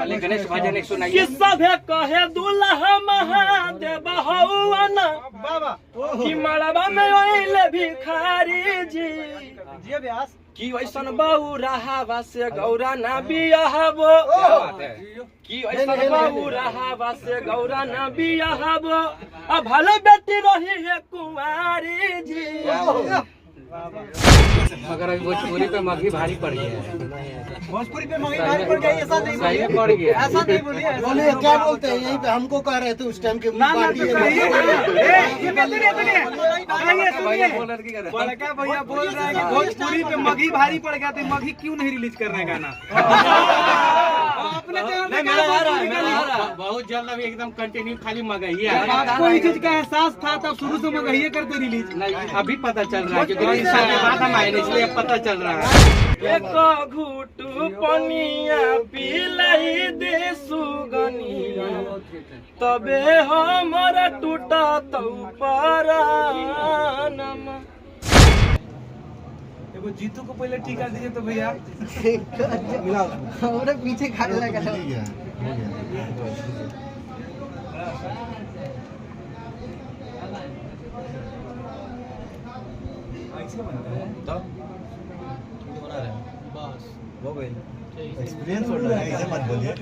पहले गणेश भजन एक सुनाइए। कि सभे कहे दुल्हा महादेव हौवन कि मड़वा में ओइले भिखारी जी कि वैसन बहु रहावा से गौरा ना बियाहबो कि वैसन बहु रहावा से गौरा ना बियाहबो अब भले बेटी रही है कुंवारी जी। मगर अभी भोजपुरी पे मगही भारी पड़ गया है। भोजपुरी पे मगही भारी पड़ गया, ऐसा नहीं सही पड़ गया, ऐसा नहीं बोलिए। बोले क्या बोलते हैं यहीं पे हमको कह रहे थे उस टाइम के भैया बोल रहे हैं कि भोजपुरी पे मगही भारी पड़ गया, तो मगही क्यों नहीं रिलीज कर रहे हैं गाना? बहुत जल्द अभी एकदम कंटिन्यू खाली मगही है। आपको इस चीज का एहसास था तब शुरू से मगही करते रिलीज? नहीं, अभी पता चल रहा है क्योंकि 3 साल के बाद हम आए ना, इसलिए अब पता चल रहा है। एक घूटू पनिया पिलाई दे सुगनिया तबे हमर टूटा तो परानम। एगो जीतू को पहले टीका दीजिए तो भैया। और पीछे खाने लगा एक्सपीरियंस होता है, इसे मत बोलिए।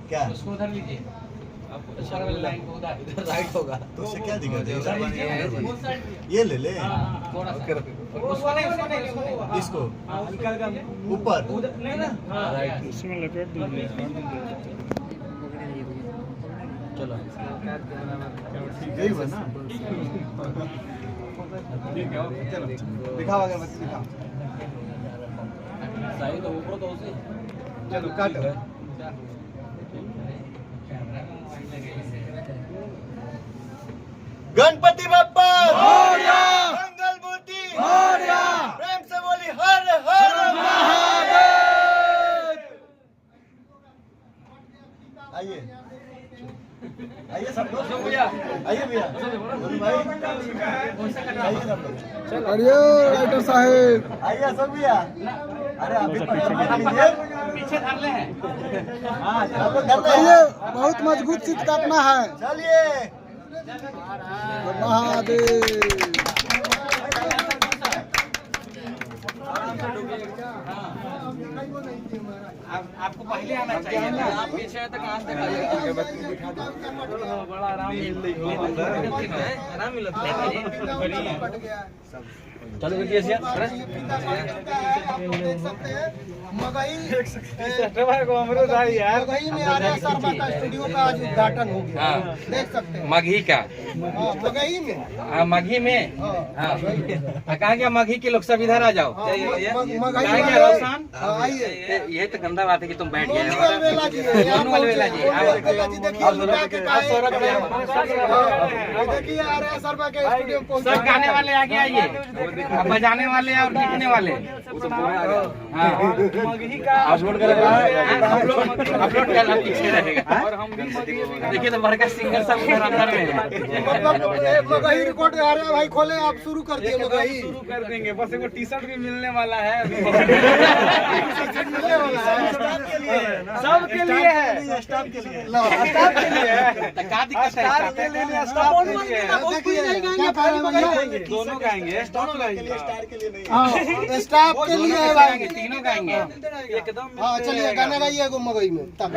क्या उसको उधर लीजिए, आपको ऊपर वाली लाइन को उधर राइट होगा तो उससे क्या दिक्कत है? ये ले ले उसको नहीं इसको ऊपर इसमें लपेट दीजिए। चलो यही हुआ ना। चलो दिखाओ, अगरबत्ती दिखाओ। सही तो ऊपर तो उसे चलो काटो। गणपति बप्पा मोरया, मंगल मूर्ति मोरया, प्रेम से बोली हर हर महादेव। आइए आइए सब लोग भैया, आइए भैया आइए सब लोग। अरे राइटर साहब आइए अशोक भैया। अरे अभी पीछे धर ले हैं। ये बहुत मजबूत चीज काटना है। चलिए महादेव आपको पहले आना चाहिए ना, आप पीछे तक कहाँ से बड़ा आराम मिलता है। चलो मगही में आ रहा है शर्मा का स्टूडियो का आज उद्घाटन हो गया, देख सकते हैं। मगही का मगही में, हाँ मगही में, हाँ कहा गया मगही के लोग सब इधर आ जाओ। मगही रोशन आइए। ये तो गंदा बात है कि तुम बैठ गए। अलवेला जी है, दोनों अलवेला जी, देखिए आ रहे हैं शर्मा के स्टूडियो में। सब गाने वाले आगे आइए, बजाने वाले और लिखने वाले। मगही का अपलोड करना पीछे रहेगा। और हम भी देखिए तो बड़का सिंगर सब उधर अंदर में है। मतलब मगही रिकॉर्ड आ रहा है भाई, खोले आप शुरू कर दिए मगही। शुरू कर देंगे, बस एगो टी शर्ट भी मिलने वाला है अभी। सबके लिए है, स्टाफ के लिए स्टाफ के लिए है। तो क्या दिक्कत है? स्टाफ के लिए, स्टाफ के लिए दोनों गाएंगे, स्टाफ गाएंगे। स्टार के लिए नहीं। हाँ स्टाफ के लिए है भाई। गाएंगे, तीनों गाएंगे एकदम। हाँ चलिए गाना गाइए एगो मगही में तब।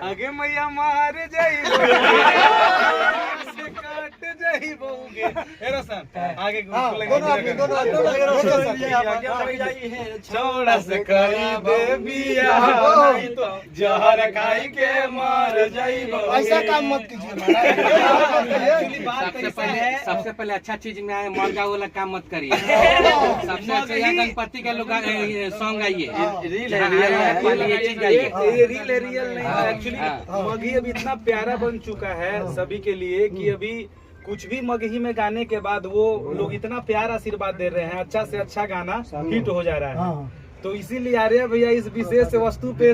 आगे मैया मार जाई काट जाई बहुगे। ए रोशन आगे छोड़ा से करी बेबिया तो जहर खाई के मार जाई। ऐसा काम मत कीजिए। सबसे पहले अच्छा चीज में आए, मर जाओ वाला काम मत करिए। सबसे अच्छा यहाँ गणपति का लोग सॉन्ग गाइए, पहले ये चीज गाइए। ये रियल नहीं, एक्चुअली मगही अभी इतना प्यारा बन चुका है सभी के लिए कि अभी कुछ भी मगही में गाने के बाद वो लोग इतना प्यार आशीर्वाद दे रहे हैं, अच्छा से अच्छा गाना हिट हो जा रहा है। तो इसीलिए आर्या भैया इस विशेष वस्तु पे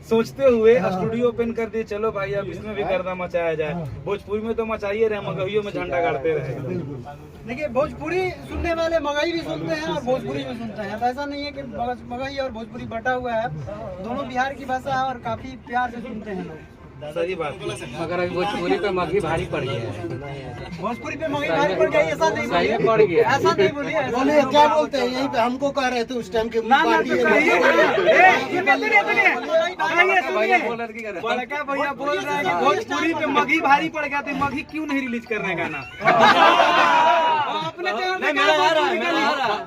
सोचते हुए स्टूडियो ओपन कर दिए, चलो भाई अब इसमें भी गर्दा मचाया जाए। भोजपुरी में तो मचाइए रहे, मगहियों में झंडा गाड़ते रहे। देखिए भोजपुरी सुनने वाले मगही भी सुनते हैं और भोजपुरी भी सुनते हैं। तो ऐसा नहीं है कि मगही और भोजपुरी बटा हुआ है, दोनों बिहार की भाषा है और काफी प्यार से सुनते हैं लोग। सही बात। मगर अभी भोजपुरी पे मगही भारी पड़ गया है। भोजपुरी पे मगही भारी पड़ गया, ऐसा नहीं सही बोलिए, पड़ गया। ऐसा नहीं बोलिए। बोले क्या बोलते हैं यहीं पे, हमको कह रहे थे उस टाइम के ना ना तो कहिए। बड़का भैया बोल रहे हैं कि भोजपुरी पे मगही भारी पड़ गया, तो मगही क्यों नहीं रिलीज कर रहे हैं गाना?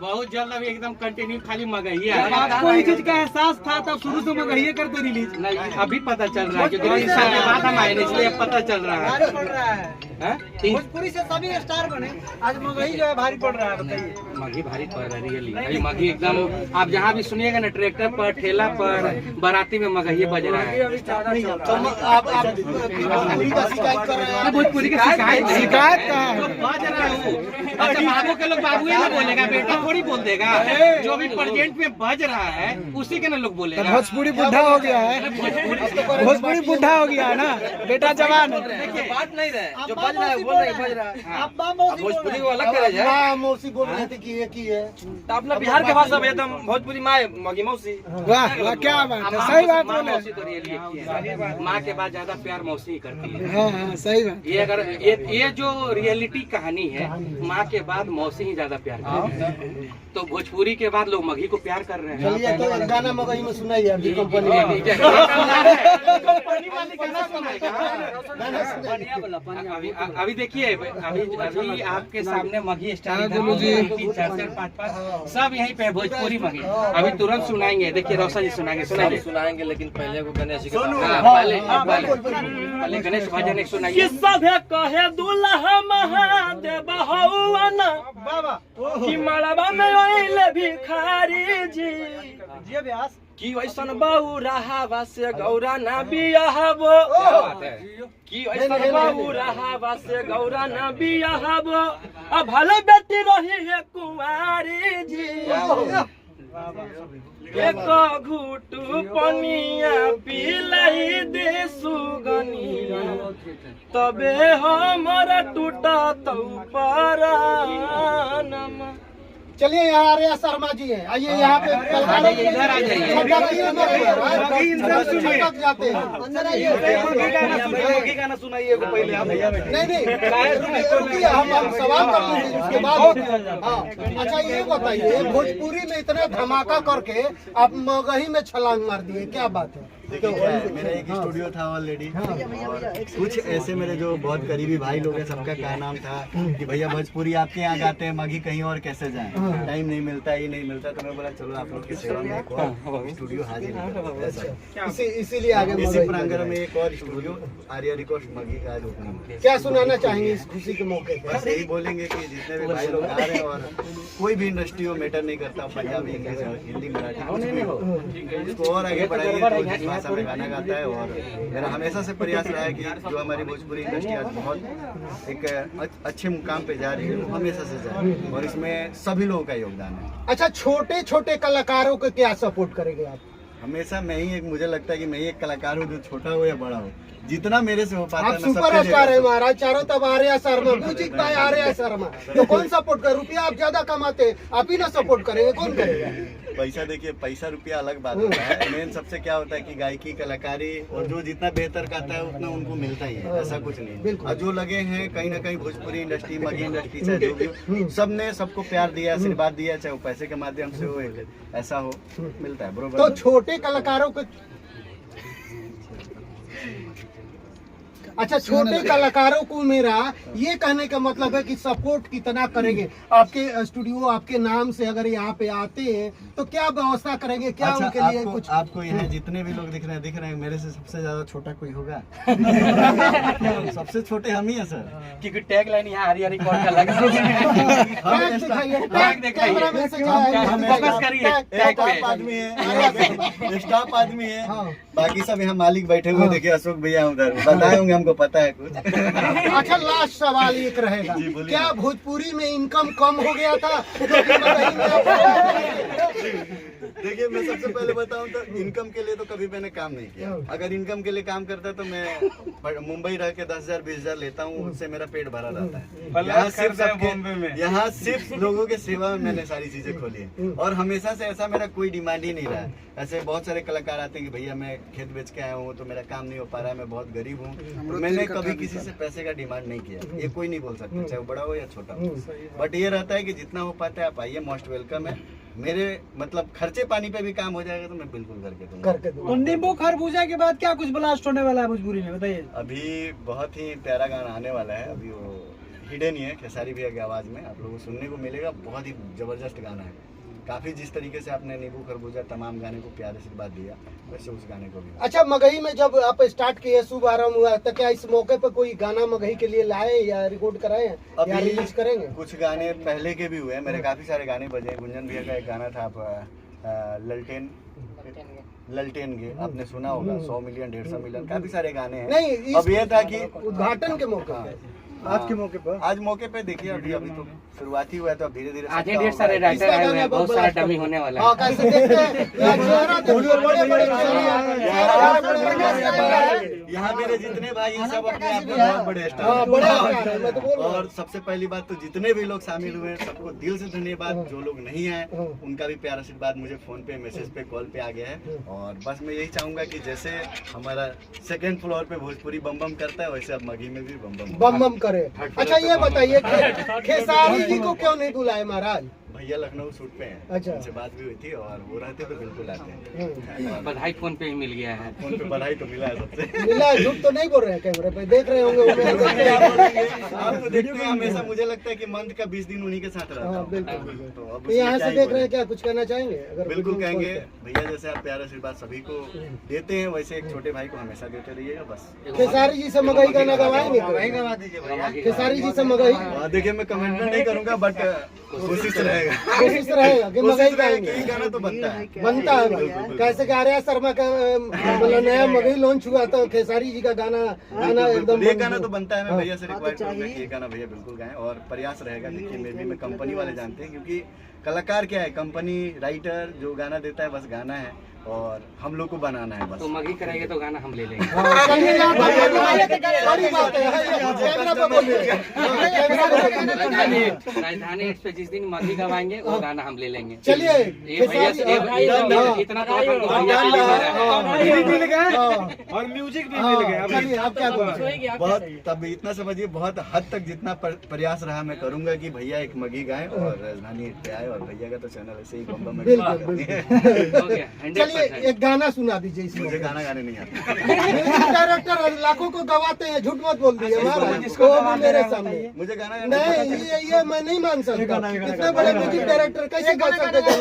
बहुत जल्द अभी एकदम कंटिन्यू खाली मगही है। आपको इस चीज का एहसास था तब शुरू से मगही करते रिलीज? नहीं, अभी पता चल रहा है क्योंकि 3 साल के बाद हम आए ना, इसलिए अब पता चल रहा है। भारी पड़ रहा है। हैं? भोजपुरी से सभी स्टार बने, आज मगही जो है भारी पड़ रहा है। बताइए। मगही भारी पड़ रहा है रियली। अभी मगही एकदम आप जहाँ भी सुनिएगा ना, ट्रैक्टर पर, ठेला पर, बाराती में मगही बज रहा है। तो आप भोजपुरी का शिकायत कर रहे हैं? भोजपुरी की शिकायत का बज रहा हूँ। अच्छा बाबू के लोग बाबू ही ना बोलेगा, बेटा थोड़ी बोल देगा। जो भी प्रेजेंट में बज रहा है उसी के ना लोग बोलेगा। भोजपुरी बुढ़ा हो गया है, भोजपुरी बुढ़ा हो गया है ना, बेटा जवान है। बात नहीं रहे जो बज रहा है, बोल रहे बज रहा है। आप भोजपुरी को अलग करे जाए। माँ मौसी बोल रहे थे कि ये की है। तो अपना बिहार के भाषा में एकदम भोजपुरी माँ मगी मौसी। वाह वाह, क्या बात है, सही बात बोले। मौसी तो रियली एक ही है। माँ के बाद ज्यादा प्यार मौसी ही करती है। हाँ हाँ, सही बात। ये अगर ये जो रियलिटी कहानी है, माँ के बाद मौसी ही ज्यादा प्यार करती है। तो भोजपुरी के बाद लोग मगही को प्यार कर रहे हैं। चलिए तो एक गाना मगही में सुनाइए अभी कंपनी वाली गाना सुनाएगा। अभी देखिए, अभी आपके सामने मगही स्टार 3, 4, 5 सब यहीं पे भोजपुरी मगही। अभी तुरंत सुनाएंगे। देखिए रोशन जी सुनाएंगे, लेकिन पहले को गणेश जी पहले गणेश भजन एक सुनाइए। सभे कहे दुल्हा महादेव हौवन कि मड़वा में ओइले भिखारी जी की वैसन बहु रहावा से गौरा ना बियाहबो, की वैसन बहु रहावा से गौरा ना बियाहबो, अब भले बेटी रही है कुंवारी जी। एक घूटू पनिया पिलाई दे सुगनिया, तबे हमर टूटा तो परानम। चलिए यहाँ आर्या शर्मा जी हैं, आइए यहाँ पे इधर आ जाइए। जाते हैं अंदर आइए। गाना सुनाइए पहले आप। नहीं रुकिए, हम सवाल कर लेंगे उसके बाद। हाँ अच्छा ये बताइए, भोजपुरी में इतना धमाका करके आप मगही में छलांग मार दिए, क्या बात है? देखिए क्या है, मेरा एक स्टूडियो था ऑलरेडी, कुछ ऐसे मेरे जो बहुत करीबी भाई लोग हैं, सबका क्या नाम था कि भैया भोजपुरी आपके यहाँ गाते हैं, मगही कहीं और कैसे जाएं, टाइम नहीं मिलता, ये नहीं मिलता। तो मैं बोला चलो आप लोग की सेवा में एक और स्टूडियो हाजिर, इसीलिए आगे इसी प्रांगण में एक और स्टूडियो आर्या रिकॉर्ड मगही का आज ओपनिंग। क्या सुनाना चाहेंगे इस खुशी के मौके पर? बस यही बोलेंगे कि जितने भी भाई लोग आ रहे हैं, और कोई भी इंडस्ट्री हो मैटर नहीं करता, पंजाबी, इंग्लिश, हिंदी, मराठी, कुछ भी हो, इसको और आगे बढ़ाइए। भाषा में गाना गाता है, और मेरा हमेशा से प्रयास रहा है कि जो हमारी भोजपुरी इंडस्ट्री आज बहुत एक अच्छे मुकाम पे जा रही है, वो हमेशा से जाए, और इसमें सभी लोगों का योगदान है। अच्छा छोटे छोटे कलाकारों को क्या सपोर्ट करेंगे आप? हमेशा मैं ही एक, मुझे लगता है कि मैं ही एक कलाकार हूँ, जो छोटा हो या बड़ा हो, जितना मेरे से हो पाता है। आप सुपर स्टार है महाराज, चारों तब आर्या शर्मा, म्यूजिक बाय आर्या शर्मा, तो कौन सपोर्ट करे? रुपया आप ज्यादा कमाते हैं, आप ही ना सपोर्ट करेंगे, कौन करेगा? पैसा देखिए, पैसा रुपया अलग बात होता है, मेन सबसे क्या होता है कि गायकी, कलाकारी, और जो जितना बेहतर गाता है उतना उनको मिलता ही है, ऐसा कुछ नहीं। और जो लगे हैं कहीं ना कहीं भोजपुरी इंडस्ट्री, मगही इंडस्ट्री, चाहे जो भी, सबने सबको प्यार दिया, आशीर्वाद दिया, चाहे वो पैसे के माध्यम से हो, ऐसा हो, मिलता है बरोबर। तो छोटे कलाकारों को, अच्छा छोटे कलाकारों को मेरा ये कहने का मतलब है कि सपोर्ट कितना करेंगे? आपके स्टूडियो, आपके नाम से अगर यहाँ पे आते हैं तो क्या व्यवस्था करेंगे? क्या अच्छा, उनके लिए कुछ? आपको यहाँ जितने भी लोग दिख रहे हैं, मेरे से सबसे ज्यादा छोटा कोई होगा? सबसे छोटे हम ही हैं सर। क्योंकि टैग लाइन यहाँ आर्या रिकॉर्ड का लगा। स्टाफ आदमी है, बाकी सब यहाँ मालिक बैठे हुए। देखिए अशोक भैया उधर बताए होंगे हम हमको पता है कुछ। अच्छा लास्ट सवाल एक रहेगा, जी, बोलिए। क्या भोजपुरी में इनकम कम हो गया था क्योंकि मगही में आप- देखिए मैं सबसे पहले बताऊं तो इनकम के लिए तो कभी मैंने काम नहीं किया। अगर इनकम के लिए काम करता तो मैं मुंबई रह के 10,000 20,000 लेता हूँ, उससे मेरा पेट भरा रहता है। यहाँ सिर्फ बॉम्बे में यहाँ सिर्फ लोगों के सेवा में मैंने सारी चीजें खोली है और हमेशा से ऐसा मेरा कोई डिमांड ही नहीं रहा है। ऐसे बहुत सारे कलाकार आते हैं कि भैया मैं खेत बेच के आया हूँ तो मेरा काम नहीं हो पा रहा है, मैं बहुत गरीब हूँ, तो मैंने कभी किसी से पैसे का डिमांड नहीं किया। ये कोई नहीं बोल सकता, चाहे वो बड़ा हो या छोटा हो, बट ये रहता है कि जितना हो पाता है आप आइए, मोस्ट वेलकम है। मेरे मतलब खर्चे पानी पे भी काम हो जाएगा तो मैं बिल्कुल करके दूंगा। तो नींबू खरबूजा के बाद क्या कुछ ब्लास्ट होने वाला है भोजपुरी में, बताइए। अभी बहुत ही प्यारा गाना आने वाला है, अभी वो हिडन ही है, खेसारी भैया की आवाज में आप लोगों को सुनने को मिलेगा। बहुत ही जबरदस्त गाना है, काफी जिस तरीके से आपने नींबू खरबूजा तमाम गाने को प्यारे से बात दिया, वैसे उस गाने को भी। अच्छा मगही में जब आप स्टार्ट किए, शुभ आरम्भ हुआ, तो क्या इस मौके पर कोई गाना मगही के लिए लाए या रिकॉर्ड कराए हैं या अभी रिलीज करेंगे? कुछ गाने पहले के भी हुए हैं, मेरे काफी सारे गाने बजे हैं। गुंजन भैया का एक गाना था आप ललटेन गे, आपने सुना होगा, 100 मिलियन 150 मिलियन, काफी सारे गाने हैं। नहीं, इस अब ये था कि उद्घाटन के मौके पे आज के मौके पर आज मौके पे देखिए अभी तो शुरुआत ही हुआ है, तो अब धीरे धीरे आगे ढेर सारे राइटर आए हुए हैं, बहुत सारा डमी होने वाला हाँ, है। कैसे देखते हैं यहाँ चेहरा देखिए, बड़े-बड़े चेहरे। यहाँ मेरे जितने भाई हैं, सब अपने आप में बहुत बड़े हाँ, स्टार बड़े स्टार हैं, मैं तो बोल रहा हूँ। और सबसे पहली बात तो जितने भी लोग शामिल हुए हैं सबको दिल से धन्यवाद। जो लोग नहीं आए उनका भी प्यार आशीर्वाद मुझे फोन पे, मैसेज पे, कॉल पे आ गया है। और बस मैं यही चाहूंगा कि जैसे हमारा 2nd फ्लोर पे भोजपुरी बम बम करता है, वैसे अब मगही में भी बम बम बम बम करे। अच्छा ये बताइए कि खेसारी जी को क्यों नहीं बुलाए महाराज? भैया लखनऊ शूट पे हैं, अच्छा। उनसे बात भी हुई थी और वो रहते तो बिल्कुल आते हैं। बधाई फोन पे ही मिल गया है। फोन पे बधाई तो मिला है सबसे। मिला है, झूठ तो नहीं बोल रहे हैं, कैमरे पे देख रहे होंगे आप तो देखते हैं हमेशा, मुझे लगता है कि मंथ का 20 दिन उन्हीं के साथ रहता हाँ, हूँ। बिल्कुल। तो अब तो यहाँ उसमें से क्या ही देख रहे हैं, बोले। क्या कुछ कहना चाहेंगे? अगर बिल्कुल कुछ कहेंगे, बोलते भैया जैसे आप प्यार आशीर्वाद सभी को देते हैं वैसे एक छोटे भाई को हमेशा देते रहिएगा बस। हैं। खेसारी जी से मगही गाना गवाएंगे? खेसारी जी से मगही देखिए मैं कमेंट नहीं करूंगा, बट कोशिश रहेगा। कोशिश रहेगा कि मगही गाएंगे। यही गाना तो बनता है। बनता है भाई। कैसे कि आर्या शर्मा का मतलब नया मगही लॉन्च हुआ तो खेसारी जी का गाना एकदम ये गाना तो बनता है। मैं भैया से रिक्वायर्ड करूंगा कि ये गाना भैया बिल्कुल गाएं और प्रयास रहेगा। देखिए मे भी में कंपनी वाले जानते हैं, क्योंकि कलाकार क्या है, कंपनी राइटर जो गाना देता है बस गाना है और हम लोग को बनाना है बस। तो मगी कराएंगे तो गाना हम ले लेंगे। चलिए यहाँ पर बड़ी बात है, कैमरा पे बोलिए। कैमरा पे बोलिए। राजधानी एक्स पे जिस दिन मगी गवाएंगे वो गाना हम ले लेंगे। चलिए ये भैया से इतना तो भैया से ले रहा है। मिल गया और म्यूजिक भी मिल गया। चलिए आप क्या बोलते हैं? बहुत तब इतना समझिए, बहुत हद तक जितना प्रयास रहा मैं करूंगा कि भैया एक मगी गाएं और राजधानी पे आए और भैया का तो चैनल ऐसे ही बम्बा में बिल्कुल बिल्कुल। हो गया 100%। चलिए एक गाना सुना दीजिए इसमें। मुझे गाना गाने नहीं आता। म्यूजिक डायरेक्टर लाखों को गवाते हैं, झूठ मत बोल दीजिए महाराज। वो भी मेरे सामने मुझे गाना नहीं, ये मैं नहीं मान सकता। इतने बड़े म्यूजिक डायरेक्टर कैसे गा सकते हैं गाना?